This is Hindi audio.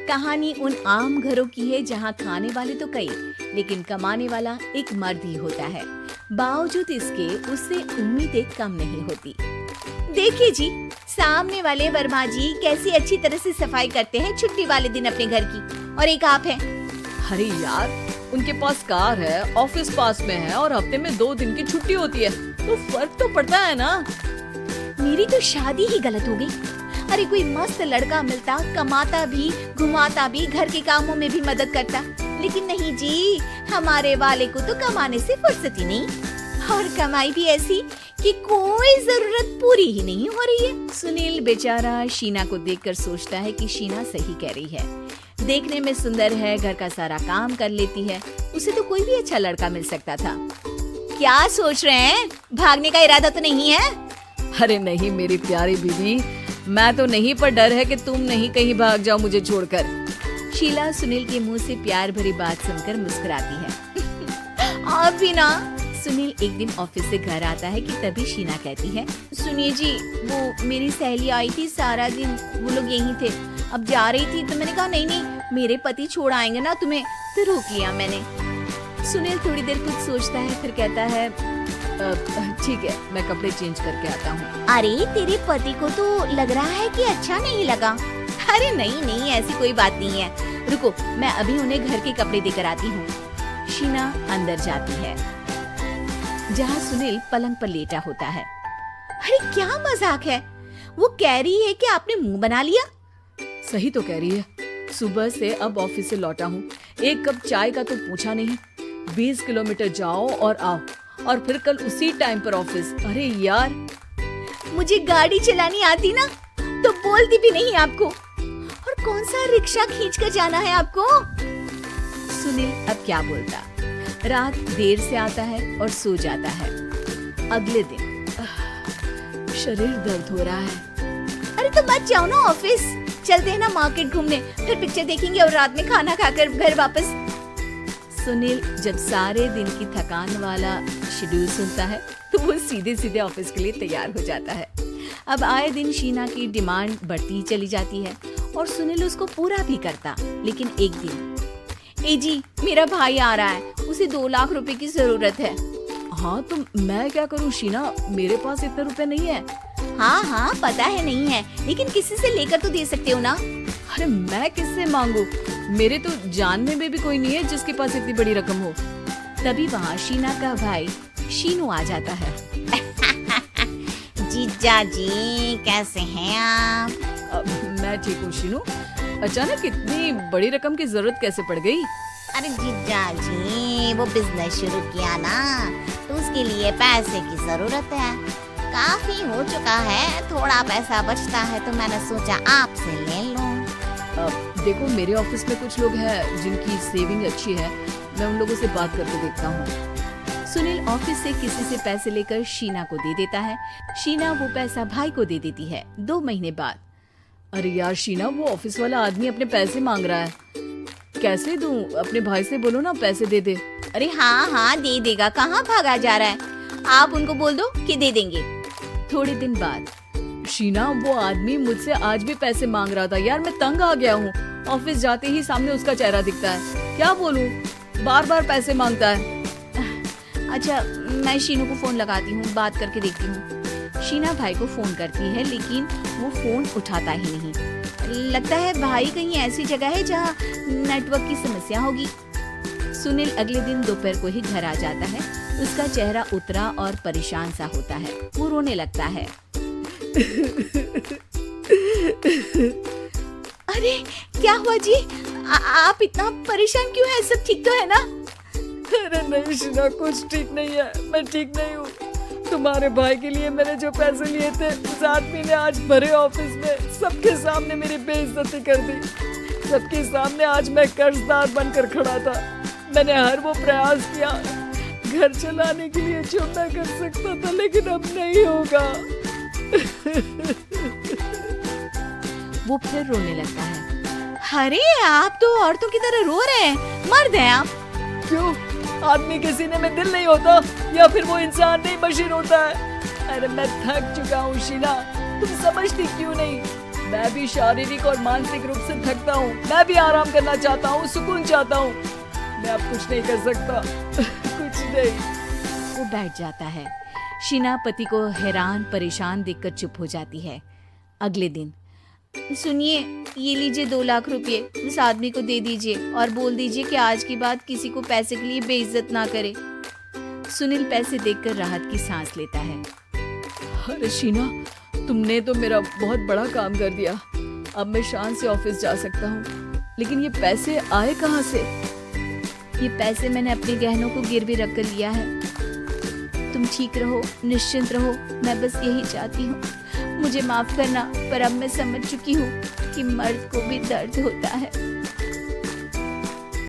कहानी उन आम घरों की है जहाँ खाने वाले तो कई, लेकिन कमाने वाला एक मर्द ही होता है। बावजूद इसके उससे उम्मीदें कम नहीं होती। देखिए जी, सामने वाले वर्मा जी कैसी अच्छी तरह से सफाई करते हैं छुट्टी वाले दिन अपने घर की, और एक आप हैं। अरे यार, उनके पास कार है, ऑफिस पास में है और हफ्ते में 2 दिन की छुट्टी होती है, तो फर्क तो पड़ता है ना। मेरी तो शादी ही गलत हो गई। अरे कोई मस्त लड़का मिलता, कमाता भी, घुमाता भी, घर के कामों में भी मदद करता, लेकिन नहीं जी, हमारे वाले को तो कमाने से फुर्सत ही नहीं, और कमाई भी ऐसी कि कोई जरूरत पूरी ही नहीं हो रही है। सुनील बेचारा शीना को देखकर सोचता है कि शीना सही कह रही है, देखने में सुंदर है, घर का सारा काम कर लेती है, उसे तो कोई भी अच्छा लड़का मिल सकता था। क्या सोच रहे हैं, भागने का इरादा तो नहीं है? अरे नहीं मेरी प्यारी बीबी, मैं तो नहीं, पर डर है कि तुम नहीं कहीं भाग जाओ मुझे छोड़कर। शीला सुनील के मुंह से प्यार भरी बात सुनकर मुस्कुराती है। आप भी ना। सुनील एक दिन ऑफिस से घर आता है कि तभी शीना कहती है, सुनिए जी, वो मेरी सहेली आई थी, सारा दिन वो लोग यहीं थे, अब जा रही थी तो मैंने कहा नहीं नहीं, मेरे पति छोड़ आएंगे ना तुम्हें, तो रोक लिया मैंने। सुनील थोड़ी देर कुछ सोचता है, फिर कहता है, ठीक है, मैं कपड़े चेंज करके आता हूँ। अरे तेरे पति को तो लग रहा है कि अच्छा नहीं लगा। अरे नहीं नहीं, ऐसी कोई बात नहीं है, रुको मैं अभी उन्हें घर के कपड़े देकर आती हूँ। शीना अंदर जाती है जहाँ सुनील पलंग पर लेटा होता है। अरे क्या मजाक है, वो कह रही है कि आपने मुंह बना लिया। सही तो कह रही है, सुबह से अब ऑफिस से लौटा हूँ, एक कप चाय का तो पूछा नहीं, 20 किलोमीटर जाओ और आओ, और फिर कल उसी टाइम पर ऑफिस। अरे यार, मुझे गाड़ी चलानी आती ना तो बोलती भी नहीं आपको, और कौन सा रिक्शा खींच कर जाना है आपको। सुनील अब क्या बोलता। रात देर से आता है और सो जाता है। अगले दिन शरीर दर्द हो रहा है। अरे तो मत जाओ ना ऑफिस, चलते हैं ना मार्केट घूमने, फिर पिक्चर देखेंगे और रात में खाना खाकर घर वापस। सुनील जब सारे दिन की थकान वाला शेड्यूल सुनता है तो वो सीधे सीधे ऑफिस के लिए तैयार हो जाता है। अब आए दिन शीना की डिमांड बढ़ती चली जाती है और सुनील उसको पूरा भी करता, लेकिन एक दिन, ए जी मेरा भाई आ रहा है, उसे 2 लाख रुपए की जरूरत है। हाँ तो मैं क्या करूँ शीना, मेरे पास इतने रुपए नहीं है। हाँ हाँ पता है नहीं है, लेकिन किसी से लेकर तो दे सकते हो ना। अरे मैं किससे मांगू, मेरे तो जानने में भी कोई नहीं है जिसके पास इतनी बड़ी रकम हो। तभी वहाँ शीना का भाई शीनू आ जाता है। जीजा जी कैसे हैं आप? मैं ठीक हूँ शीनू, अचानक इतनी बड़ी रकम की जरूरत कैसे पड़ गई? अरे जीजा जी, वो बिजनेस शुरू किया ना, तो उसके लिए पैसे की जरूरत है, काफी हो चुका है, थोड़ा पैसा बचता है तो मैंने सोचा आपसे ले लूं। देखो मेरे ऑफिस में कुछ लोग हैं जिनकी सेविंग अच्छी है, मैं उन लोगों से बात करके देखता हूँ। सुनील ऑफिस से किसी से पैसे लेकर शीना को दे देता है। शीना वो पैसा भाई को दे देती है। 2 महीने बाद, अरे यार शीना, वो ऑफिस वाला आदमी अपने पैसे मांग रहा है, कैसे दूं? अपने भाई से बोलो ना पैसे दे दे। अरे हाँ हाँ दे देगा, कहाँ भागा जा रहा है, आप उनको बोल दो कि दे देंगे। थोड़े दिन बाद, शीना वो आदमी मुझसे आज भी पैसे मांग रहा था यार, मैं तंग आ गया हूँ, ऑफिस जाते ही सामने उसका चेहरा दिखता है, क्या बोलूं, बार बार पैसे मांगता है। अच्छा मैं शीनू को फोन लगाती हूँ, बात करके देखती हूँ। शीना भाई को फोन करती है, लेकिन वो फोन उठाता ही नहीं। लगता है भाई कहीं ऐसी जगह है जहाँ नेटवर्क की समस्या होगी। सुनील अगले दिन दोपहर को ही घर आ जाता है। उसका चेहरा उतरा और परेशान सा होता है, वो रोने लगता है। अरे क्या हुआ जी, आप इतना परेशान क्यों हैं? सब ठीक तो है ना? अरे नहीं शीना, कुछ ठीक नहीं है, मैं ठीक नहीं हूँ। तुम्हारे भाई के लिए मैंने जो पैसे लिए थे, उस आदमी ने आज भरे ऑफिस में सबके सामने मेरी बेइज्जती कर दी। सबके सामने आज मैं कर्जदार बनकर खड़ा था। मैंने हर वो प्रयास किया घर चलाने के लिए जो मैं कर सकता था, लेकिन अब नहीं होगा। वो फिर रोने लगता है। अरे आप तो औरतों की तरह रो रहे हैं, मर्द हैं आप। क्यों, आदमी के सीने में दिल नहीं होता, या फिर वो इंसान नहीं मशीन होता है? अरे मैं थक चुका हूँ शीना, तुम समझती क्यों नहीं? मैं भी शारीरिक और मानसिक रूप से थकता हूँ। मैं भी आराम करना चाहता हूँ, सुकून चाहता हूँ। मैं अब कुछ नहीं कर सकता। कुछ नहीं। वो बैठ जाता है। शीना पति को हैरान परेशान देखकर चुप हो जाती है। अगले दिन, सुनिए, ये लीजिए 2 लाख रुपए, उस आदमी को दे दीजिए और बोल दीजिए कि आज के बाद किसी को पैसे के लिए बेइज्जत ना करे। सुनील पैसे देखकर राहत की सांस लेता है। अरे शीना, तुमने तो मेरा बहुत बड़ा काम कर दिया। अब मैं शान से ऑफिस जा सकता हूँ। लेकिन ये पैसे आए कहाँ से? ये पैसे मैंने अपने गहनों को गिरवी रख कर लिया है। तुम ठीक रहो, निश्चिंत रहो, मैं बस यही चाहती हूँ। मुझे माफ करना, पर अब मैं समझ चुकी हूँ कि मर्द को भी दर्द होता है।